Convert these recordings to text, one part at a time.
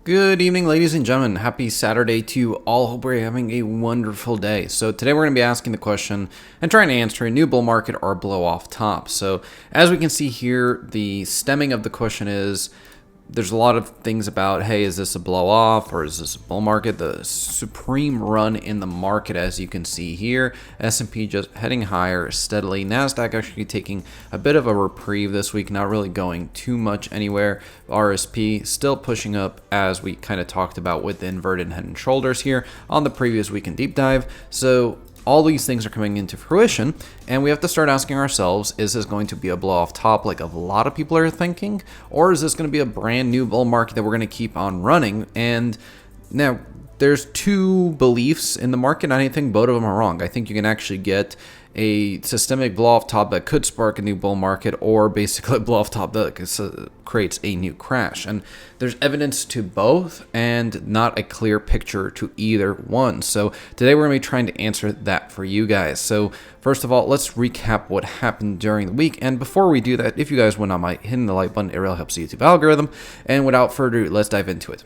Good evening, ladies and gentlemen. Happy Saturday to you all. Hope we're having a wonderful day. So today we're going to be asking the question and trying to answer a new bull market or blow off top. So as we can see here, the stemming of the question is, there's a lot of things about, hey, is this a blow off or is this a bull market? The supreme run in the market, as you can see here, S&P just heading higher steadily. NASDAQ actually taking a bit of a reprieve this week, not really going too much anywhere. RSP still pushing up, as we kind of talked about with the inverted head and shoulders here on the previous weekend deep dive. So all these things are coming into fruition, and we have to start asking ourselves, is this going to be a blow off top like a lot of people are thinking, or is this going to be a brand new bull market that we're going to keep on running? And now there's two beliefs in the market, and I think both of them are wrong. I think you can actually get a systemic blow off top that could spark a new bull market, or basically a blow off top that creates a new crash. And there's evidence to both and not a clear picture to either one. So today we're going to be trying to answer that for you guys. So first of all, let's recap what happened during the week. And before we do that, if you guys wouldn't mind hitting the like button, it really helps the YouTube algorithm. And without further ado, let's dive into it.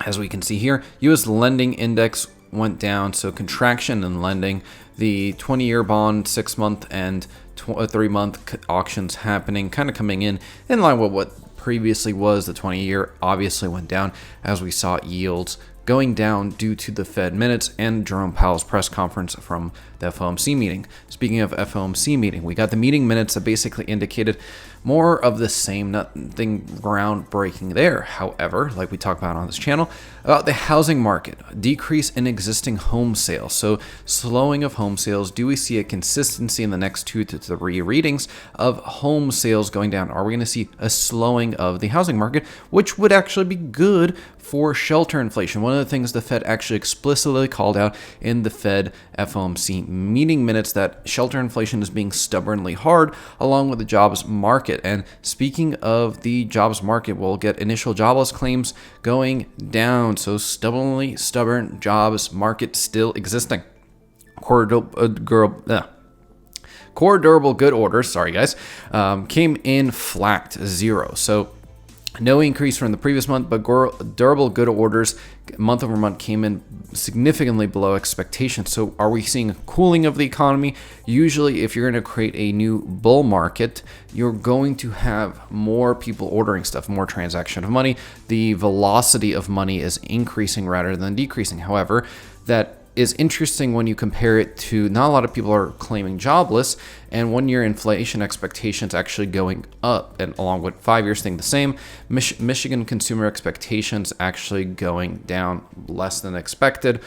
As we can see here, U.S. lending index went down, so contraction in lending. The 20-year bond, 6-month and 3-month auctions happening, kind of coming in line with what previously was. The 20-year obviously went down as we saw yields going down due to the Fed minutes and Jerome Powell's press conference from the FOMC meeting. Speaking of FOMC meeting, we got the meeting minutes that basically indicated more of the same, nothing groundbreaking there. However, like we talked about on this channel, about the housing market, decrease in existing home sales. So slowing of home sales. Do we see a consistency in the next 2 to 3 readings of home sales going down? Are we going to see a slowing of the housing market, which would actually be good for shelter inflation? One of the things the Fed actually explicitly called out in the Fed FOMC meeting minutes, that shelter inflation is being stubbornly hard along with the jobs market. And speaking of the jobs market, we'll get initial jobless claims going down. So stubborn jobs market still existing. Core durable good orders, sorry guys, came in flat 0. So no increase from the previous month, but durable good orders month over month came in significantly below expectations. So are we seeing a cooling of the economy? Usually, if you're going to create a new bull market, you're going to have more people ordering stuff, more transaction of money. The velocity of money is increasing rather than decreasing. However, that is interesting when you compare it to, not a lot of people are claiming jobless, and 1-year inflation expectations actually going up, and along with 5 years staying the same. Michigan consumer expectations actually going down less than expected,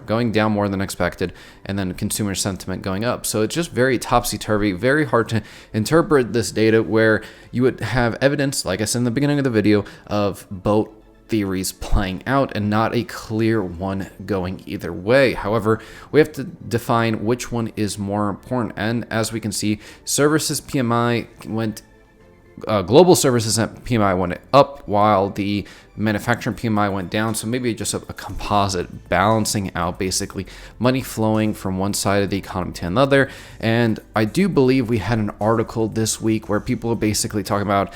going down more than expected, and then consumer sentiment going up. So it's just very topsy-turvy, very hard to interpret this data, where you would have evidence, like I said in the beginning of the video, of both theories playing out and not a clear one going either way. However, we have to define which one is more important. And as we can see, services PMI went global services PMI went up while the manufacturing PMI went down. So maybe just a composite balancing out, basically money flowing from one side of the economy to another. And I do believe we had an article this week where people are basically talking about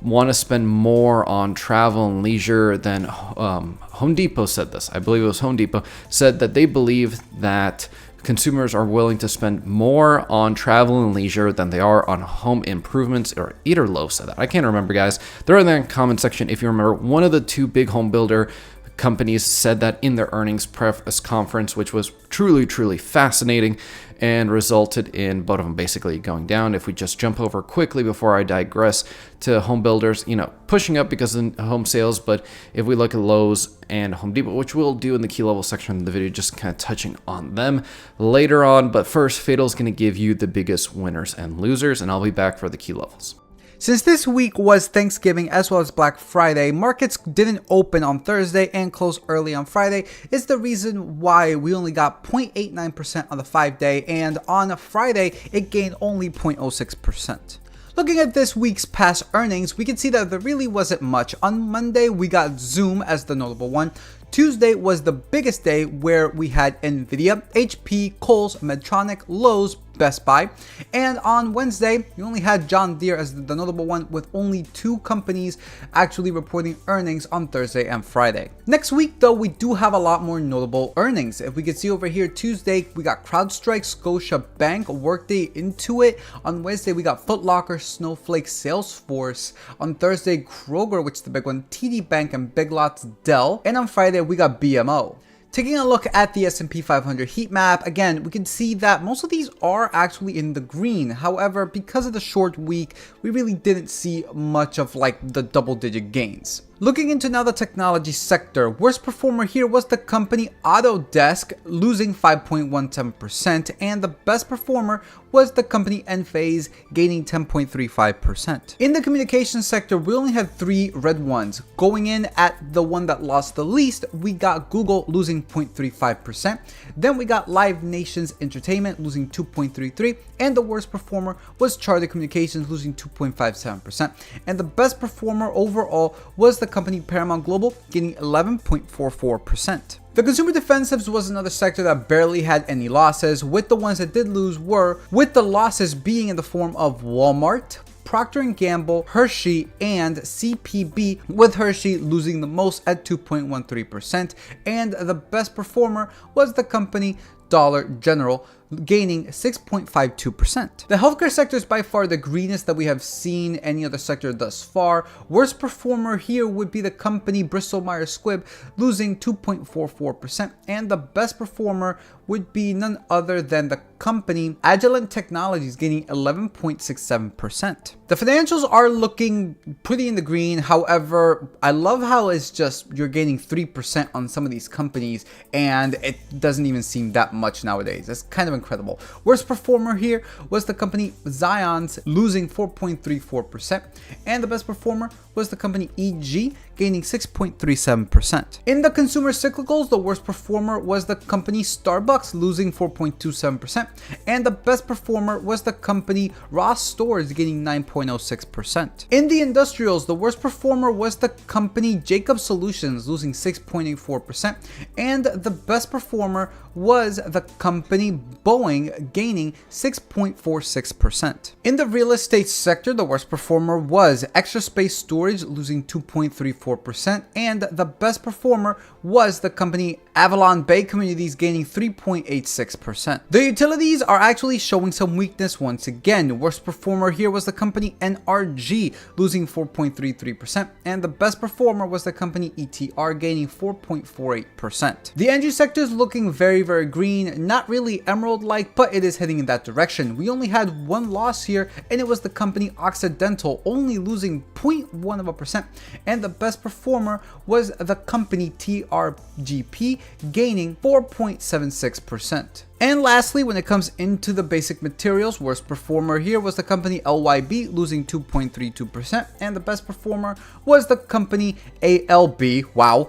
want to spend more on travel and leisure than Home Depot said this. I believe it was Home Depot said that they believe that consumers are willing to spend more on travel and leisure than they are on home improvements, or either Lowe said that. I can't remember, guys. Throw in the comment section if you remember. One of the two big home builder companies said that in their earnings press conference, which was truly fascinating and resulted in both of them basically going down. If we just jump over quickly before I digress to home builders, pushing up because of home sales. But if we look at Lowe's and Home Depot, which we'll do in the key level section of the video, just kind of touching on them later on. But first, Fatal's going to give you the biggest winners and losers, and I'll be back for the key levels. Since this week was Thanksgiving as well as Black Friday, markets didn't open on Thursday and close early on Friday. Is the reason why we only got 0.89% on the 5-day, and on Friday it gained only 0.06%. Looking at this week's past earnings, we can see that there really wasn't much. On Monday, we got Zoom as the notable one. Tuesday was the biggest day, where we had Nvidia, HP, Kohl's, Medtronic, Lowe's, Best Buy. And on Wednesday, we only had John Deere as the notable one, with only 2 companies actually reporting earnings on Thursday and Friday. Next week, though, we do have a lot more notable earnings. If we can see over here, Tuesday, we got CrowdStrike, Scotiabank, Workday, Intuit. On Wednesday, we got Foot Locker, Snowflake, Salesforce. On Thursday, Kroger, which is the big one, TD Bank, and Big Lots, Dell. And on Friday, we got BMO. Taking a look at the S&P 500 heat map, again, we can see that most of these are actually in the green. However, because of the short week, we really didn't see much of like the double-digit gains. Looking into now the technology sector, worst performer here was the company Autodesk, losing 5.17%, and the best performer was the company Enphase, gaining 10.35%. In the communications sector, we only had 3 red ones. Going in at the one that lost the least, we got Google losing 0.35%. Then we got Live Nations Entertainment losing 2.33%, and the worst performer was Charter Communications losing 2.57%. And the best performer overall was the company Paramount Global, gaining 11.44%. The consumer defensives was another sector that barely had any losses, with the ones that did lose were, with the losses being in the form of Walmart, Procter & Gamble, Hershey, and CPB, with Hershey losing the most at 2.13%, and the best performer was the company Dollar General, gaining 6.52%. The healthcare sector is by far the greenest that we have seen any other sector thus far. Worst performer here would be the company Bristol Myers Squibb, losing 2.44%, and the best performer would be none other than the company Agilent Technologies, gaining 11.67%. The financials are looking pretty in the green. However, I love how it's just you're gaining 3% on some of these companies, and it doesn't even seem that much nowadays. It's kind of incredible. Worst performer here was the company Zions, losing 4.34%, and the best performer was the company EG, gaining 6.37%. In the consumer cyclicals, the worst performer was the company Starbucks, losing 4.27%, and the best performer was the company Ross Stores, gaining 9.06%. In the industrials, the worst performer was the company Jacob Solutions, losing 6.84%, and the best performer was the company Boeing, gaining 6.46%. In the real estate sector, the worst performer was Extra Space Storage, losing 2.34%, and the best performer was the company Avalon Bay Communities, gaining 3.86%. The utilities are actually showing some weakness once again. Worst performer here was the company NRG, losing 4.33%, and the best performer was the company ETR, gaining 4.48%. The energy sector is looking very green, not really emerald-like, but it is heading in that direction. We only had one loss here, and it was the company Occidental, only losing 0.1%, and the best performer was the company TRGP, gaining 4.76%. And lastly, when it comes into the basic materials, worst performer here was the company LYB, losing 2.32%, and the best performer was the company ALB, wow,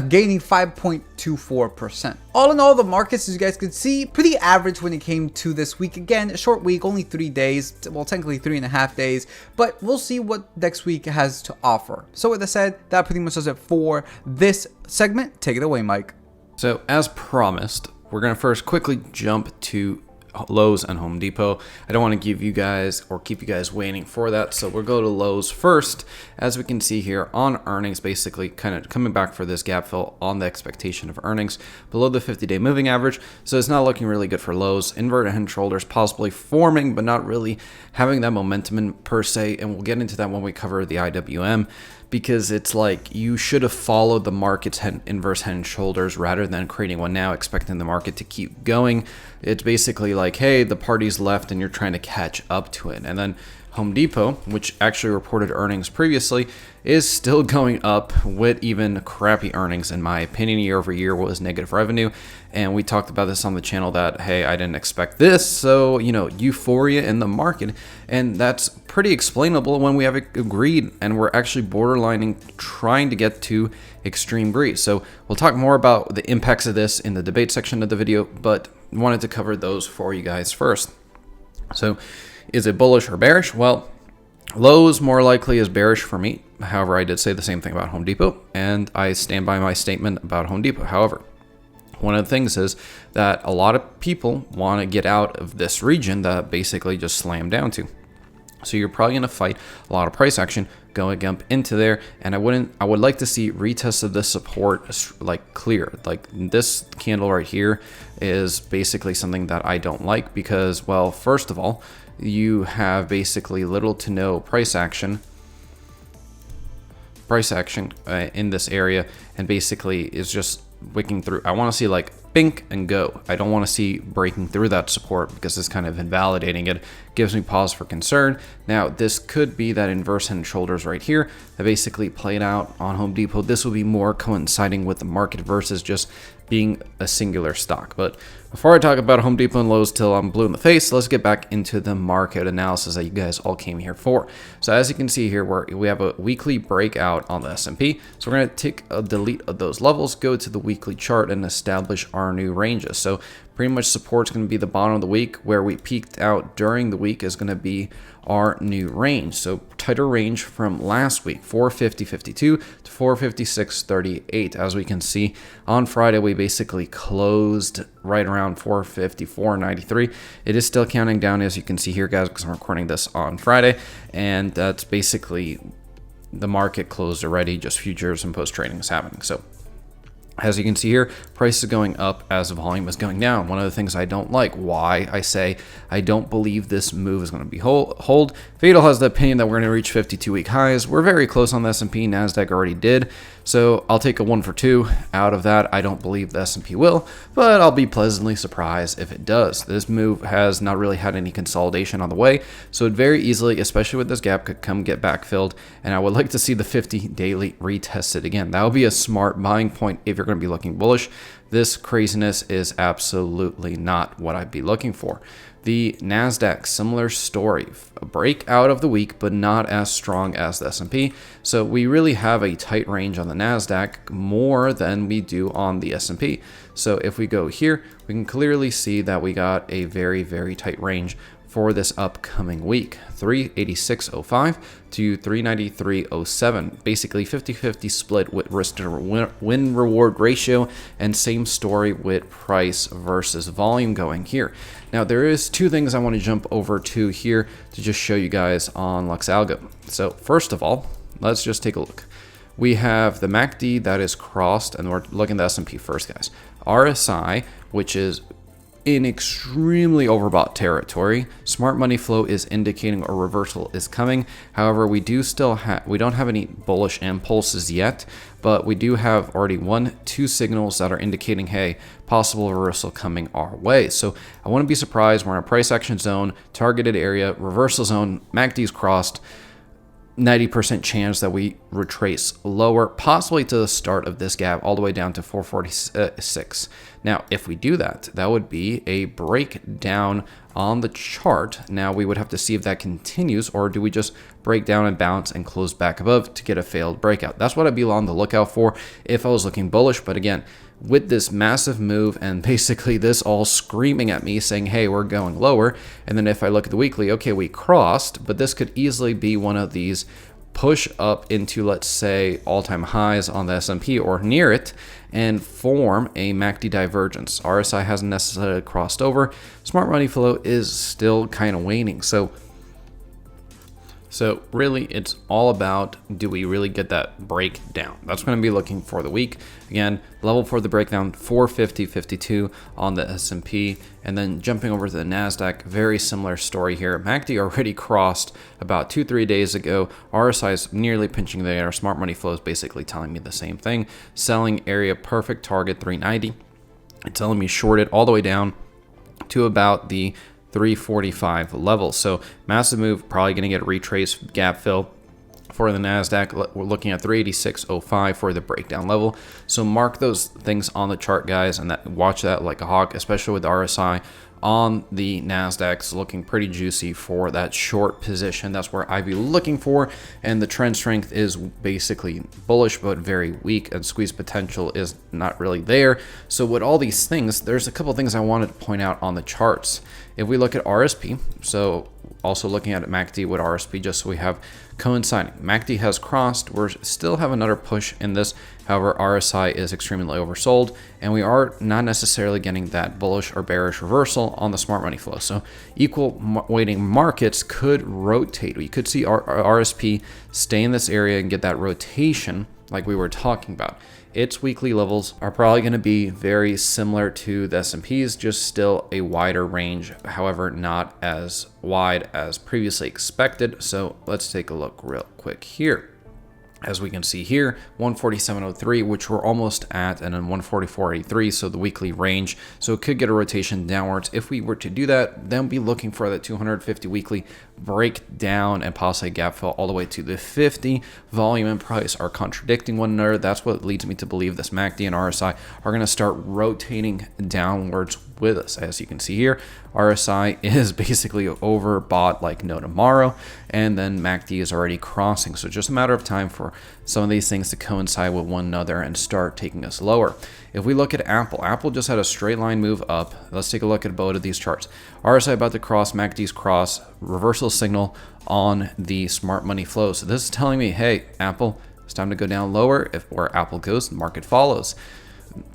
gaining 5.24%. All in all, the markets, as you guys can see, pretty average when it came to this week. Again, a short week, only 3 days, well, technically 3.5 days, but we'll see what next week has to offer. So with that said, that pretty much does it for this segment. Take it away, Mike. So as promised, we're going to first quickly jump to Lowe's and Home Depot. I don't want to give you guys or keep you guys waiting for that, so we'll go to Lowe's first. As we can see here on earnings, basically kind of coming back for this gap fill on the expectation of earnings below the 50-day moving average, so it's not looking really good for Lowe's. Inverted head and shoulders possibly forming, but not really having that momentum in per se, and we'll get into that when we cover the IWM, because it's like you should have followed the market's inverse head and shoulders rather than creating one now, expecting the market to keep going. It's basically like, hey, the party's left and you're trying to catch up to it. And then Home Depot, which actually reported earnings previously, is still going up with even crappy earnings. In my opinion, year over year was negative revenue. And we talked about this on the channel that, hey, I didn't expect this. So, euphoria in the market. And that's pretty explainable when we have agreed and we're actually borderlining trying to get to extreme greed. So we'll talk more about the impacts of this in the debate section of the video, but wanted to cover those for you guys first. So is it bullish or bearish? Well, Lowe's more likely is bearish for me. However, I did say the same thing about Home Depot, and I stand by my statement about Home Depot. However, One of the things is that a lot of people want to get out of this region that basically just slammed down to. So you're probably going to fight a lot of price action going up into there, and I would like to see retest of this support like clear. Like this candle right here is basically something that I don't like because, well, first of all, you have basically little to no price action in this area, and basically is just wicking through. I want to see like bink and go. I don't want to see breaking through that support because it's kind of invalidating it. Gives me pause for concern. Now this could be that inverse head and shoulders right here that basically played out on Home Depot. This will be more coinciding with the market versus just being a singular stock. But before I talk about Home Depot and Lowe's till I'm blue in the face, let's get back into the market analysis that you guys all came here for. So as you can see here, we have a weekly breakout on the S&P. So we're going to take a delete of those levels, go to the weekly chart and establish our new ranges. So pretty much support's going to be the bottom of the week. Where we peaked out during the week is going to be our new range. So tighter range from last week, 450.52 to 456.38. As we can see on Friday, we basically closed right around 454.93. It is still counting down, as you can see here, guys, because I'm recording this on Friday, and that's basically the market closed already. Just futures and post trading is happening. So as you can see here, price is going up as the volume is going down. One of the things I don't like, why I say I don't believe this move is going to be hold. Fatal has the opinion that we're going to reach 52-week highs. We're very close on the S&P. NASDAQ already did. So I'll take a 1 for 2 out of that. I don't believe the S&P will, but I'll be pleasantly surprised if it does. This move has not really had any consolidation on the way, so it very easily, especially with this gap, could come get backfilled, and I would like to see the 50 daily retested again. That would be a smart buying point if you're going to be looking bullish. This craziness is absolutely not what I'd be looking for. The NASDAQ, similar story, a breakout of the week, but not as strong as the S&P. So we really have a tight range on the NASDAQ more than we do on the S&P. So if we go here, we can clearly see that we got a very, very tight range for this upcoming week, 386.05 to 393.07, basically 50-50 split with risk to win reward ratio, and same story with price versus volume going here. Now there is two things I want to jump over to here to just show you guys on Lux Algo. So first of all, let's just take a look. We have the MACD that is crossed, and we're looking at the S&P first, guys. RSI, which is in extremely overbought territory. Smart money flow is indicating a reversal is coming. However, we don't have any bullish impulses yet, but we do have already 1-2 signals that are indicating, hey, possible reversal coming our way. So I wouldn't be surprised. We're in a price action zone, targeted area, reversal zone, MACD's crossed. 90% chance that we retrace lower, possibly to the start of this gap, all the way down to 446. Now, if we do that, that would be a breakdown on the chart. Now, we would have to see if that continues, or do we just break down and bounce and close back above to get a failed breakout? That's what I'd be on the lookout for if I was looking bullish. But again, with this massive move and basically this all screaming at me saying, hey, we're going lower. And then if I look at the weekly, okay, we crossed, but this could easily be one of these push up into, let's say, all-time highs on the S&P or near it and form a MACD divergence. RSI hasn't necessarily crossed over. Smart money flow is still kind of waning. So really, it's all about, do we really get that breakdown? That's going to be looking for the week. Again, level for the breakdown, 450.52 on the S&P. And then jumping over to the NASDAQ, very similar story here. MACD already crossed about 2-3 days ago. RSI is nearly pinching there. Smart money flow is basically telling me the same thing. Selling area, perfect target, 390. It's telling me short it all the way down to about the 345 levels. So massive move, probably going to get a retrace gap fill for the NASDAQ. We're looking at 386.05 for the breakdown level. So mark those things on the chart, guys, and watch that like a hawk, especially with the RSI on the NASDAQ. It's looking pretty juicy for that short position. That's where I'd be looking for. And the trend strength is basically bullish, but very weak, and squeeze potential is not really there. So with all these things, there's a couple things I wanted to point out on the charts. If we look at RSP, so also looking at MACD with RSP just so we have coinciding. MACD has crossed. We still have another push in this. However, RSI is extremely oversold, and we are not necessarily getting that bullish or bearish reversal on the smart money flow. So equal weighting markets could rotate. We could see our RSP stay in this area and get that rotation like we were talking about. Its weekly levels are probably going to be very similar to the S&Ps, just still a wider range, however, not as wide as previously expected. So let's take a look real quick here. As we can see here, 147.03, which we're almost at, and then 144.83, so the weekly range. So it could get a rotation downwards. If we were to do that, then be looking for that 250 weekly breakdown and possibly gap fill all the way to the 50. Volume and price are contradicting one another. That's what leads me to believe this MACD and RSI are going to start rotating downwards with us. As you can see here, RSI is basically overbought like no tomorrow, and then MACD is already crossing. So just a matter of time for some of these things to coincide with one another and start taking us lower. If we look at Apple just had a straight line move up. Let's take a look at both of these charts. RSI about to cross, MACD's cross, reversal signal on the smart money flow. So this is telling me, hey, Apple, it's time to go down lower. If where Apple goes, the market follows.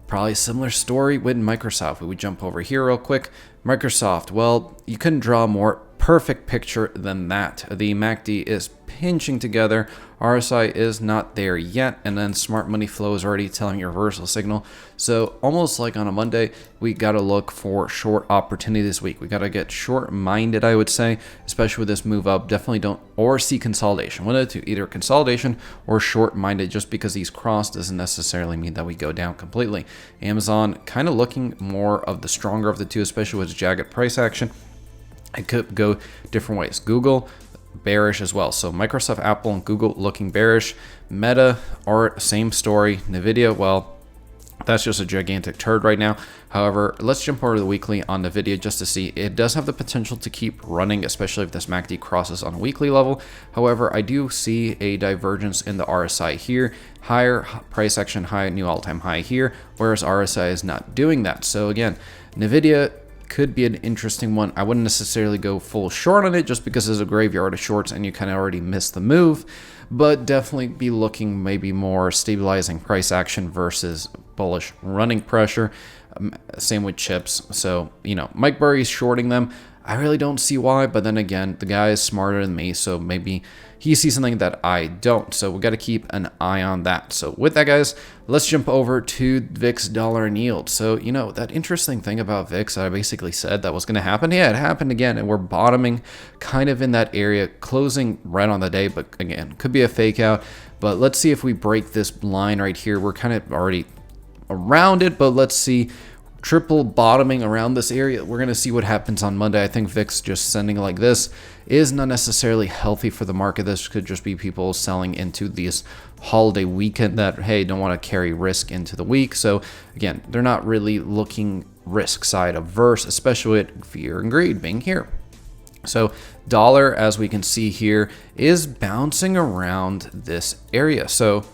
Probably a similar story with Microsoft. We would jump over here real quick. Microsoft, well, you couldn't draw a more perfect picture than that. The MACD is pinching together. RSI is not there yet, and then smart money flow is already telling you reversal signal. So almost like on a Monday, we got to look for short opportunity this week. We got to get short-minded, I would say, especially with this move up. Definitely don't or see consolidation. One of the two, either consolidation or short-minded. Just because these cross doesn't necessarily mean that we go down completely. Amazon kind of looking more of the stronger of the two, especially with jagged price action. It could go different ways. Google, bearish as well. So Microsoft, Apple, and Google looking bearish. Meta, or same story. Nvidia, well, that's just a gigantic turd right now. However, let's jump over to the weekly on Nvidia just to see. It does have the potential to keep running, especially if this MACD crosses on a weekly level. However, I do see a divergence in the RSI here. Higher price action high, new all-time high here, whereas RSI is not doing that. So again, Nvidia could be an interesting one. I wouldn't necessarily go full short on it just because it's a graveyard of shorts and you kind of already missed the move, but definitely be looking maybe more stabilizing price action versus bullish running pressure. Same with chips. So, Mike Burry's shorting them. I really don't see why, but then again, the guy is smarter than me, so maybe he sees something that I don't. So we got to keep an eye on that. So with that, guys, let's jump over to VIX dollar and yield. So, that interesting thing about VIX, I basically said that was going to happen. Yeah, it happened again, and we're bottoming kind of in that area, closing right on the day, but again, could be a fake out. But let's see if we break this line right here. We're kind of already around it, but let's see. Triple bottoming around this area. We're going to see what happens on Monday. I think VIX just sending like this is not necessarily healthy for the market. This could just be people selling into this holiday weekend that, hey, don't want to carry risk into the week. So again, they're not really looking risk side averse, especially with fear and greed being here. So dollar, as we can see here, is bouncing around this area. So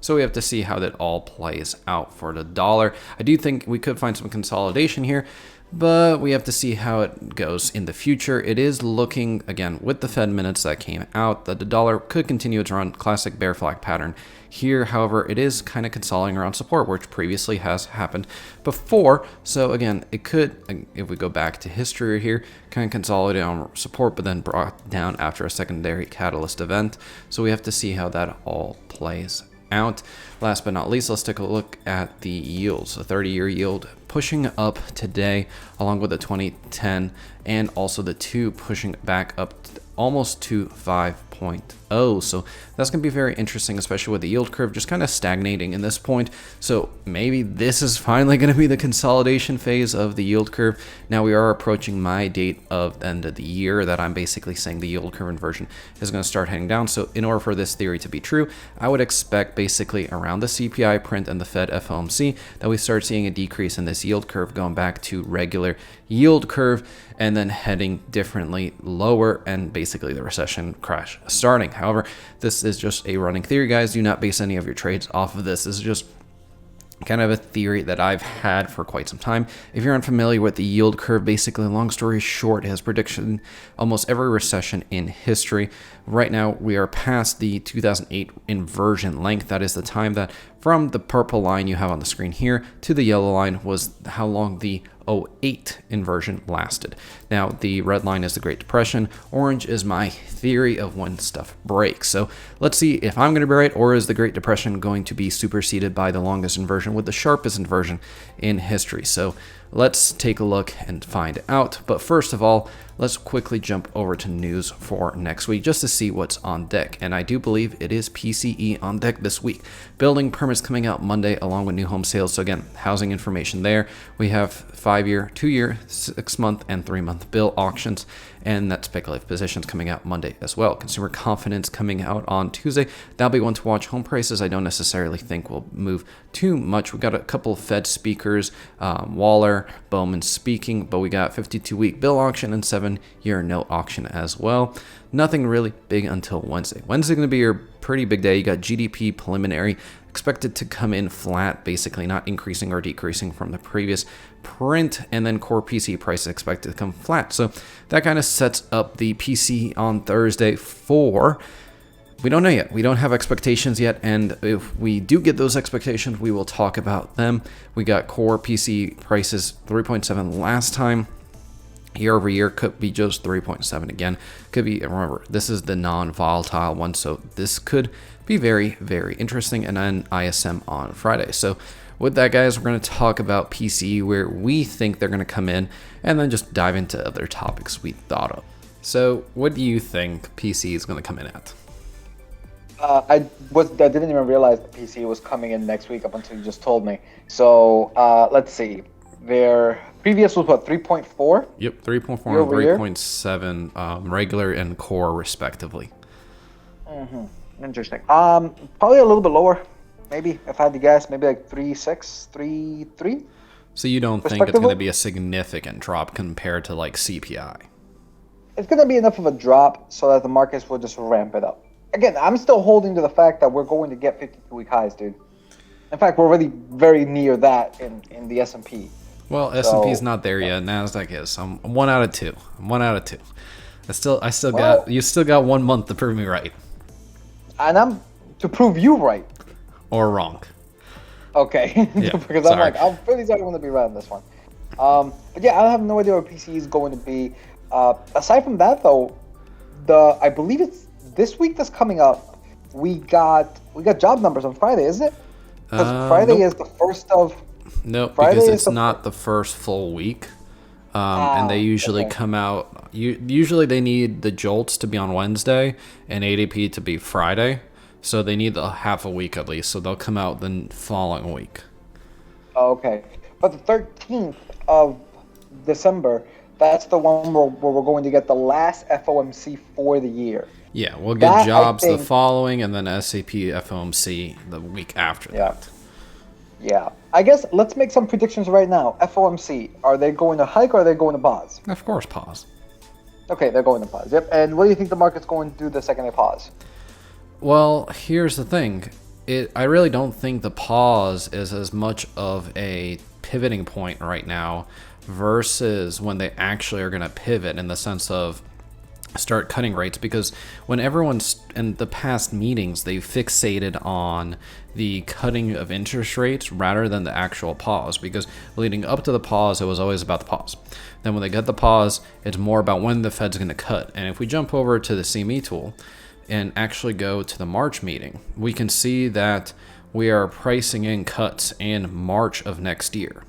we have to see how that all plays out for the dollar. I do think we could find some consolidation here, but we have to see how it goes in the future. It is looking, again, with the Fed minutes that came out, that the dollar could continue its run, classic bear flag pattern here. However, it is kind of consolidating around support, which previously has happened before. So again, it could, if we go back to history here, kind of consolidate on support, but then brought down after a secondary catalyst event. So we have to see how that all plays out. Last but not least, let's take a look at the yields. The 30-year yield pushing up today, along with the 2010 and also the 2 pushing back up almost to 5.0. So that's going to be very interesting, especially with the yield curve just kind of stagnating in this point. So maybe this is finally going to be the consolidation phase of the yield curve. Now we are approaching my date of the end of the year that I'm basically saying the yield curve inversion is going to start heading down. So in order for this theory to be true, I would expect basically around the CPI print and the Fed FOMC that we start seeing a decrease in this yield curve going back to regular yield curve and then heading differently lower and basically the recession crash starting. However, this is just a running theory, guys. Do not base any of your trades off of this. This is just kind of a theory that I've had for quite some time. If you're unfamiliar with the yield curve, basically, long story short, it has prediction almost every recession in history. Right now, we are past the 2008 inversion length. That is the time that from the purple line you have on the screen here to the yellow line was how long the '08 inversion lasted. Now, the red line is the Great Depression. Orange is my theory of when stuff breaks. So let's see if I'm going to be right, or is the Great Depression going to be superseded by the longest inversion with the sharpest inversion in history? So let's take a look and find out. But first of all, let's quickly jump over to news for next week just to see what's on deck. And I do believe it is PCE on deck this week. Building permits coming out Monday along with new home sales. So again, housing information there. We have 5-year, 2-year, 6-month, and 3-month bill auctions. And that speculative positions coming out Monday as well. Consumer confidence coming out on Tuesday. That'll be one to watch. Home prices I don't necessarily think will move too much. We got a couple of Fed speakers, Waller, Bowman speaking, but we got 52-week bill auction and 7-year note auction as well. Nothing really big until Wednesday. Wednesday going to be your pretty big day. You got GDP preliminary expected to come in flat, basically not increasing or decreasing from the previous print, and then core PC prices expected to come flat. So that kind of sets up the PC on Thursday for, we don't know yet. We don't have expectations yet, and if we do get those expectations, we will talk about them. We got core PC prices 3.7 last time. Year over year could be just 3.7 again. Could be, remember, this is the non-volatile one, so this could be very, very interesting. And then ISM on Friday. So with that, guys, we're going to talk about PCE, where we think they're going to come in, and then just dive into other topics we thought of. So what do you think PCE is going to come in at? I didn't even realize the PCE was coming in next week up until you just told me. So let's see. Their previous was what, 3.4? Yep, 3.4 and 3.7 regular and core respectively. Interesting. Probably a little bit lower. Maybe, if I had to guess, maybe like 3.6, 3.3. So you don't think it's going to be a significant drop compared to like CPI? It's going to be enough of a drop so that the markets will just ramp it up. Again, I'm still holding to the fact that we're going to get 52-week highs, dude. In fact, we're already very near that in the S&P. Well, S&P's not there yet. NASDAQ is. I'm 1 out of 2. I'm 1 out of 2. You still got 1 month to prove me right. And I'm to prove you right. Or wrong. Okay. Yeah, because sorry. I'm pretty sure I'm going to be right on this one. But yeah, I have no idea what PC is going to be. Aside from that, though, I believe it's this week that's coming up. We got job numbers on Friday, isn't it? Because Friday is the first of. No, because it's not the first full week. And they usually come out. Usually they need the JOLTS to be on Wednesday and ADP to be Friday. So they need a half a week at least. So they'll come out the following week. Okay. But the 13th of December, that's the one where we're going to get the last FOMC for the year. Yeah, we'll get jobs the following, and then SAP FOMC the week after that. Yeah. I guess let's make some predictions right now. FOMC, are they going to hike or are they going to pause? Of course, pause. Okay, they're going to pause. Yep. And what do you think the market's going to do the second they pause? Well, here's the thing. I really don't think the pause is as much of a pivoting point right now versus when they actually are going to pivot in the sense of start cutting rates, because when everyone's in the past meetings, they fixated on the cutting of interest rates rather than the actual pause, because leading up to the pause, it was always about the pause. Then when they get the pause, it's more about when the Fed's going to cut. And if we jump over to the CME tool and actually go to the March meeting, we can see that we are pricing in cuts in March of next year,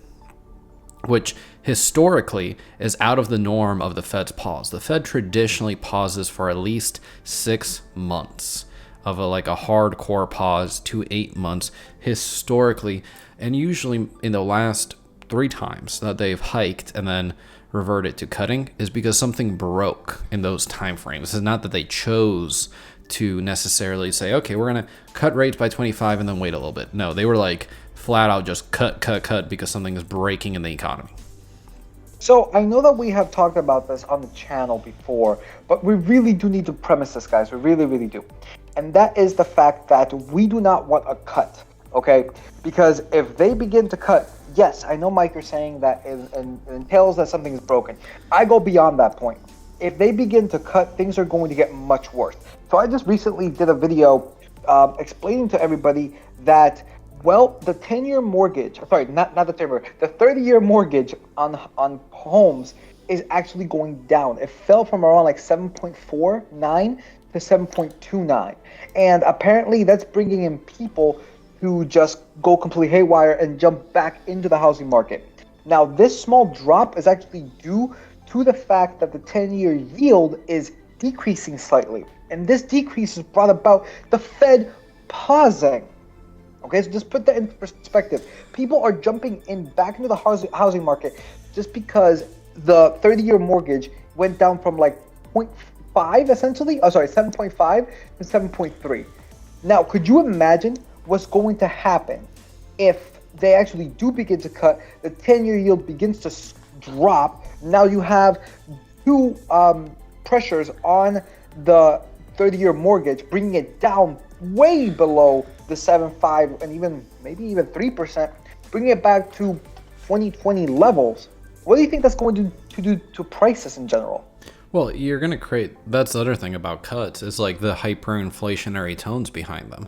which historically is out of the norm of the Fed's pause. The Fed traditionally pauses for at least 6 months of a hardcore pause to 8 months historically, and usually in the last 3 times that they've hiked and then reverted to cutting is because something broke in those time frames. It's not that they chose to necessarily say, okay, we're going to cut rates by 25 and then wait a little bit. No, they were like flat out just cut because something is breaking in the economy. So I know that we have talked about this on the channel before, but we really do need to premise this, guys. We really, really do. And that is the fact that we do not want a cut Okay, because if they begin to cut, yes, I know, Mike, you're saying that it entails that something is broken. I go beyond that point. If they begin to cut, things are going to get much worse. So I just recently did a video explaining to everybody that, well, the 10-year mortgage, sorry, not the 10-year, the 30-year mortgage on homes is actually going down. It fell from around like 7.49 to 7.29. And apparently that's bringing in people who just go completely haywire and jump back into the housing market. Now, this small drop is actually due to the fact that the 10-year yield is decreasing slightly. And this decrease is brought about the Fed pausing. Okay, so just put that in perspective. People are jumping in back into the housing market just because the 30-year mortgage went down from like 0.5 essentially, 7.5 to 7.3. Now, could you imagine what's going to happen if they actually do begin to cut, the 10-year yield begins to drop? Now you have two pressures on the 30-year mortgage, bringing it down way below the 7.5 and maybe even 3%, bringing it back to 2020 levels. What do you think that's going to do to prices in general? Well, you're going to create, that's the other thing about cuts, is like the hyperinflationary tones behind them.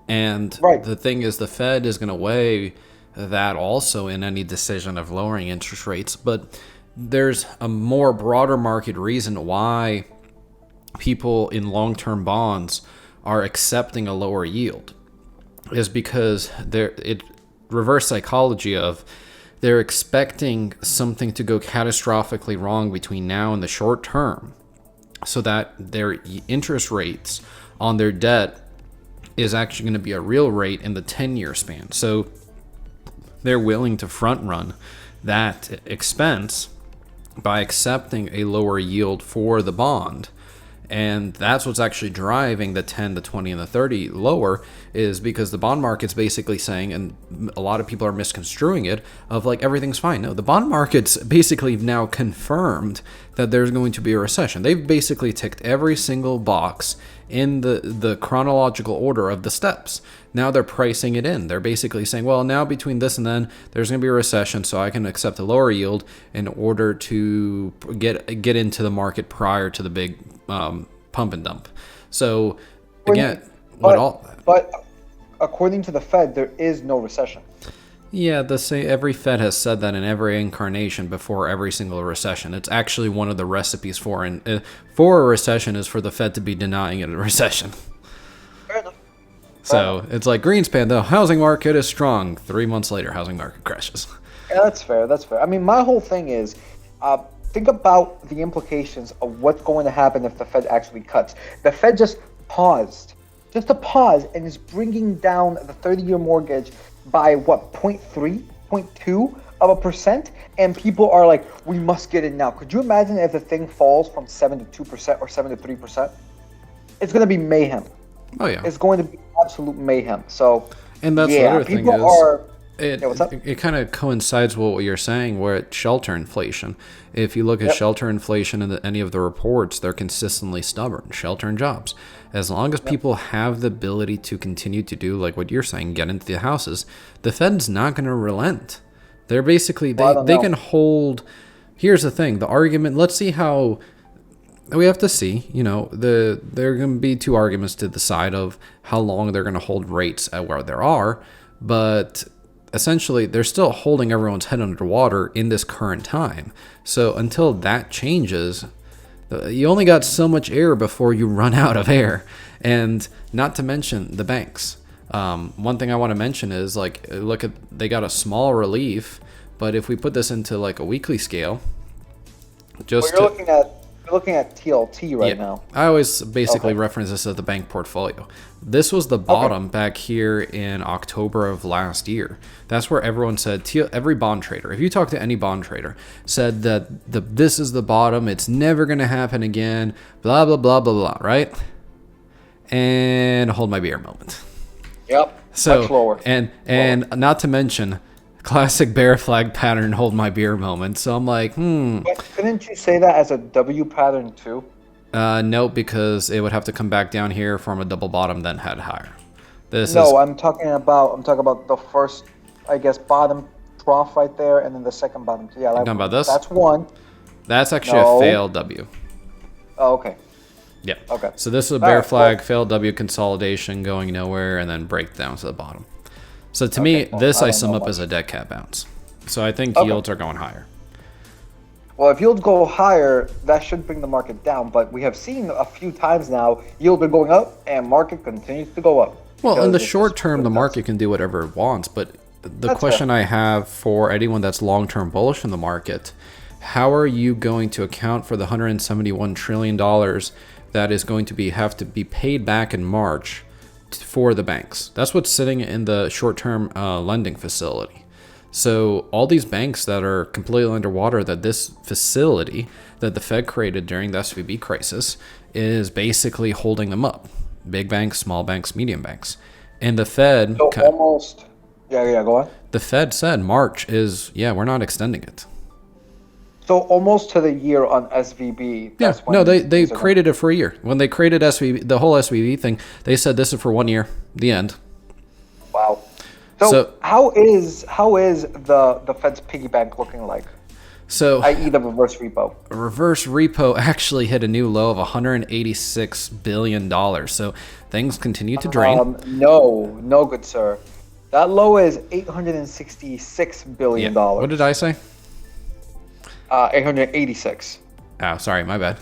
And the thing is, the Fed is going to weigh that also in any decision of lowering interest rates. But there's a more broader market reason why people in long-term bonds are accepting a lower yield, is because it reverse psychology of they're expecting something to go catastrophically wrong between now and the short term, so that their interest rates on their debt is actually going to be a real rate in the 10-year span. So they're willing to front run that expense by accepting a lower yield for the bond. And that's what's actually driving the 10, the 20, and the 30 lower, is because the bond market's basically saying, and a lot of people are misconstruing it, of like everything's fine. No, the bond market's basically now confirmed that there's going to be a recession. They've basically ticked every single box in the chronological order of the steps. Now they're pricing it in. They're basically saying, well, now between this and then, there's going to be a recession, so I can accept a lower yield in order to get into the market prior to the big pump and dump. So again, but according to the Fed, there is no recession. Yeah, every Fed has said that in every incarnation before every single recession. It's actually one of the recipes for a recession is for the Fed to be denying it a recession. Fair enough. So it's like Greenspan, the housing market is strong. 3 months later, housing market crashes. Yeah, that's fair. I mean, my whole thing is, think about the implications of what's going to happen if the Fed actually cuts. The Fed just paused, and is bringing down the 30-year mortgage by what, 0.3, 0.2%, and people are like, we must get in now. Could you imagine if the thing falls from 7 to 2% or 7 to 3%? It's going to be mayhem. Oh yeah, it's going to be absolute mayhem. So, and that's the other thing is, what's up? It kind of coincides with what you're saying, where it's shelter inflation. If you look at shelter inflation in any of the reports, they're consistently stubborn. Shelter and jobs. As long as people have the ability to continue to do like what you're saying, get into the houses, the Fed's not going to relent. They're basically, they can hold. Here's the thing, the argument, let's see how. We have to see, there are going to be two arguments to the side of how long they're going to hold rates at where there are, but essentially they're still holding everyone's head underwater in this current time. So until that changes, you only got so much air before you run out of air. And not to mention the banks. One thing I want to mention is they got a small relief, but if we put this into like a weekly scale, You're looking at TLT right now. I always basically reference this as the bank portfolio. This was the bottom back here in October of last year. That's where everyone said, every bond trader, if you talk to any bond trader, said that this is the bottom, it's never going to happen again, blah, blah, blah, blah, blah, right? And hold my beer moment. Yep, so, much lower. And not to mention, classic bear flag pattern, hold my beer moment. So I'm like, But couldn't you say that as a W pattern too? No, because it would have to come back down here from a double bottom, then head higher. This No, is I'm talking about the first, I guess, bottom trough right there, and then the second bottom. Yeah, talking about this. that's one. That's actually No. a failed W. Oh, okay. Yeah. Okay. So this is a All bear right, flag, well- failed W consolidation, going nowhere, and then breakdown to the bottom. So to Okay, me, well, this I I don't sum know up as much. a dead cat bounce. So I think Okay. yields are going higher. Well, if yields go higher, that should bring the market down. But we have seen a few times now, yields are going up and market continues to go up. Well, in the Because it's short just term, what the it market can do whatever it wants. But the That's question fair. I have for anyone that's long-term bullish in the market, how are you going to account for the $171 trillion that is going to have to be paid back in March for the banks? That's what's sitting in the short-term lending facility. So all these banks that are completely underwater, that this facility that the Fed created during the SVB crisis is basically holding them up. Big banks, small banks, medium banks. And the Fed, So almost. Yeah, go on. the Fed said March is, we're not extending it. So almost to the year on SVB. Yeah, That's when no, they these are gonna- created it for a year. When they created SVB, the whole SVB thing, they said this is for 1 year, the end. Wow. So, So- how is the Fed's piggy bank looking like? So I.e. the reverse repo. reverse repo actually hit a new low of $186 billion. So things continue to drain. No, good sir. That low is $866 billion. What did I say? 886. Oh, sorry, my bad.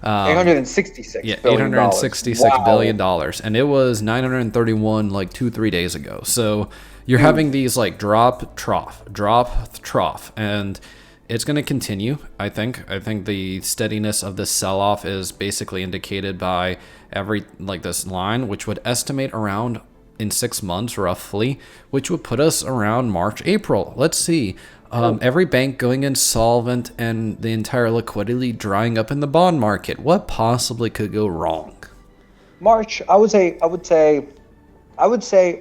866 Yeah, billion dollars. $866 billion dollars, and it was 931 like 2-3 days ago. So you're having these like drop trough, and it's going to continue. I think the steadiness of this sell-off is basically indicated by this line, which would estimate around in 6 months roughly, which would put us around March, April. Let's see. Every bank going insolvent and the entire liquidity drying up in the bond market. What possibly could go wrong? March, I would say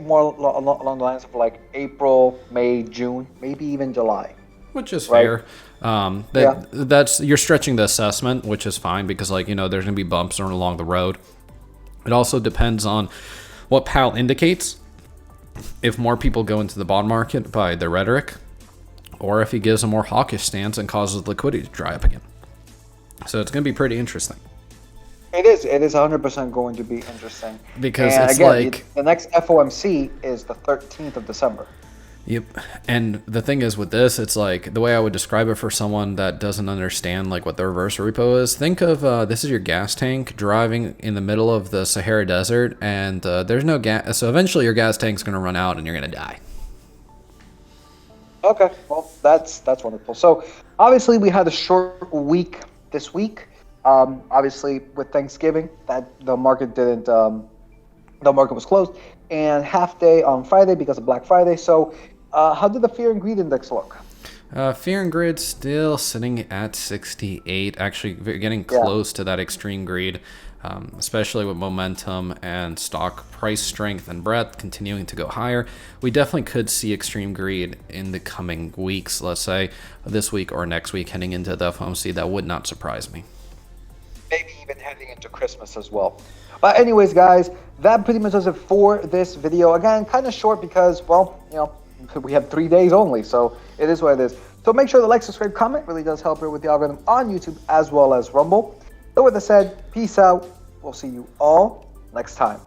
more along the lines of like April, May, June, maybe even July. Which is Right. fair. That's you're stretching the assessment, which is fine because there's gonna be bumps along the road. It also depends on what Powell indicates. If more people go into the bond market by their rhetoric, or if he gives a more hawkish stance and causes liquidity to dry up again. So it's going to be pretty interesting. It is 100% going to be interesting. Because and it's again, like... the next FOMC is the 13th of December. Yep. And the thing is with this, it's like the way I would describe it for someone that doesn't understand like what the reverse repo is. Think of this is your gas tank driving in the middle of the Sahara Desert, and there's no gas. So eventually your gas tank's going to run out and you're going to die. Okay, well, that's wonderful. So obviously we had a short week this week. Obviously with Thanksgiving, that the market didn't. The market was closed, and half day on Friday because of Black Friday. So, how did the Fear and Greed Index look? Fear and Greed still sitting at 68, actually getting close to that extreme greed, especially with momentum and stock price strength and breadth continuing to go higher. We definitely could see extreme greed in the coming weeks, let's say this week or next week heading into the FOMC. That would not surprise me. Maybe even heading into Christmas as well. But anyways, guys, that pretty much does it for this video. Again, kind of short because, well, we have 3 days only, so it is what it is. So make sure to like, subscribe, comment. Really does help here with the algorithm on YouTube as well as Rumble. So with that said, peace out. We'll see you all next time.